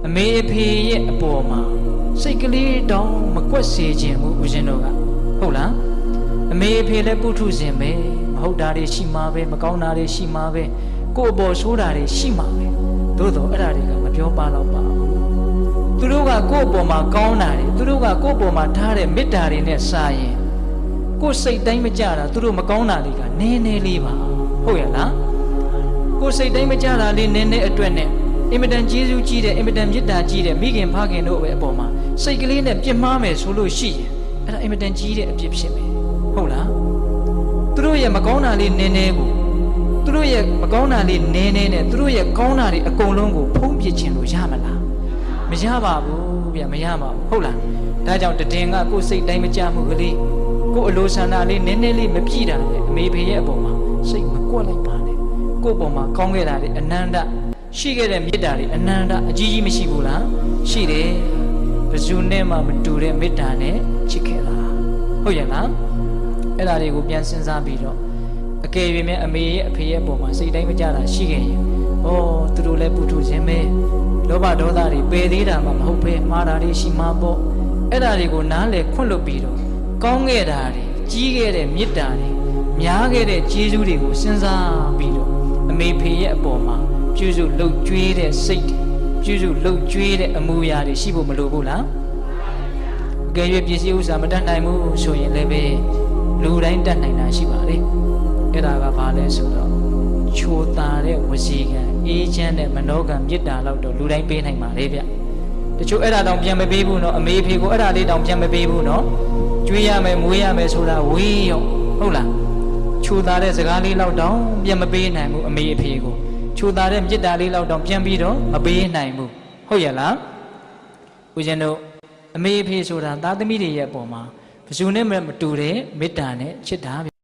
အမေအဖေရဲ့အပေါ်မှာစိတ်ကလေးတောင်မကွက်စေခြင်းဘူးဦးဇင်းတို့ကဟုတ်လားအမေအဖေလည်းပုထုဇဉ်ပဲမဟုတ်တာတွေရှိမှာပဲမကောင်းတာတွေရှိမှာပဲကိုယ့်အပေါ်ဆိုးတာတွေရှိမှာပဲသို့တော့အဲ့ဒါတွေကမပြောပါတော့ပါဘူးသူတို့ကကိုယ့်အပေါ်မှာကောင်းတာတွေသူတို့ကကိုယ့်အပေါ်မှာထားတဲ့မေတ္တာတွေနဲ့စာရင်ကိုယ်စိတ်တိုင်းမကြတာသူတို့မကောင်းတာတွေကနည်းနည်းလေးပါဟုတ်ရဲ့လားကိုယ်စိတ်တိုင်းမကြတာလေးနည်းနည်းအတွက်နဲ့အင်မတန်ကျေးဇူးကြီးတဲ့အင်မတန်မေတ္တာကြီးတဲ့မိခင်ဖခင်တို့ရဲ့အပေါ်မှာစိတ်ကလေးနဲ့ပြစ်မှားမယ်ဆိုလို့ရှိရင်အဲ့ဒါအင်မတန်ကြီးတဲ့အပြစ်ဖြစ်မယ်ဟုတ်လားသူတို့ရဲ့မကောင်းတာလေးနည်းနည်းကိုသူတို့ရဲ့မကောင်းတာလေးနည်းနည်းနဲ့သူတို့ရဲ့ကောင်းတာတွေအကုန်လုံးကိုဖုံးပြစ်ခြင်းလို့ရမလားမရပါဘူးဗျမရပါဘူးဟုတ်လားဒါကြောင့်တည်ငါကိုယ်စိတ်တိုင်းမကြမှုကလေးကိုယ်အလိုဆန္ဒလေးနည်းနည်းလေးမပြည့်တာလေအမေဖေရဲ့အပေါ်မှာစိတ်မကွက်လိုက်ပါနဲ့ကိုယ့်အပေါ်မှာကောင်းခဲ့တာတွေအနန္တရှိခဲ့တဲ့မေတ္တာတွေအနန္တအကြီးကြီးမရှိဘူးလားရှိတယ်ဘယ်သူနဲ့မှမတူတဲ့မေတ္တာနဲ့ချစ်ခဲ့တာဟုတ်ရဲ့လားအဲ့ဒါတွေကိုပြန်စဉ်းစားပြီးတော့အကယ်၍များအမေရဲ့အဖေရဲ့အပေါ်မှာစိတ်တိုင်းမကြတာရှိခဲ့ရင်ဩသူတို့လည်းပုထုဇဉ်ပဲလောဘဒေါသတွေပယ်သေးတာမှမဟုတ်ပဲမှားတာတွေရှိမှာပေါ့အဲ့ဒါတွေကိုနားလည်ခွင့်လွတ်ပြီးတော့ကောင်းခဲ့တာတွေကြီးခဲ့တဲ့မေတ္တာတွေများခဲ့တဲ့ကျေးဇူးတွေကိုစဉ်းစားပြီးတော့အမေဖေရဲ့အပေါ်မှာပြုစုလှုပ်ကြွေးတဲ့စိတ်ပြုစုလှုပ်ကြွေးတဲ့အမူအရာတွေရှိဖို့မလိုဘူးလားအကယ်၍ပစ္စည်းဥစ္စာမတတ်နိုင်ဘူးဆိုရင်လည်းပဲလူတိုင်းတတ်နိုင်တာရှိပါလေအဲ့ဒါကဘာလဲဆိုတော့ချိုတာတဲ့ဝစီကံအေးချမ်းတဲ့မနောကံမေတ္တာလောက်တော့လူတိုင်းပေးနိုင်ပါလေဗျတချို့အဲ့ဒါတောင်ပြန်မပေးဘူးနော်အမေဖေကိုအဲ့ဒါလေးတောင်ပြန်မပေးဘူးနော်ကြွေးရမယ်မွေးရမယ်ဆိုတာဝေးရောဟုတ်လားချိုတာတဲ့စကားလေးလောက်တောင်ပြန်မပေးနိုင်ဘူးအမေအဖေကိုချိုတာတဲ့မေတ္တာလေးလောက်တောင်ပြန်ပြီးတော့မပေးနိုင်ဘူးဟုတ်ရဲ့လားဦးဇင်းတို့အမေအဖေဆိုတာသားသမီးတွေရဲ့အပေါ်မှာဘယ်သူနဲ့မှမတူတဲ့မေတ္တာနဲ့ချစ်တာ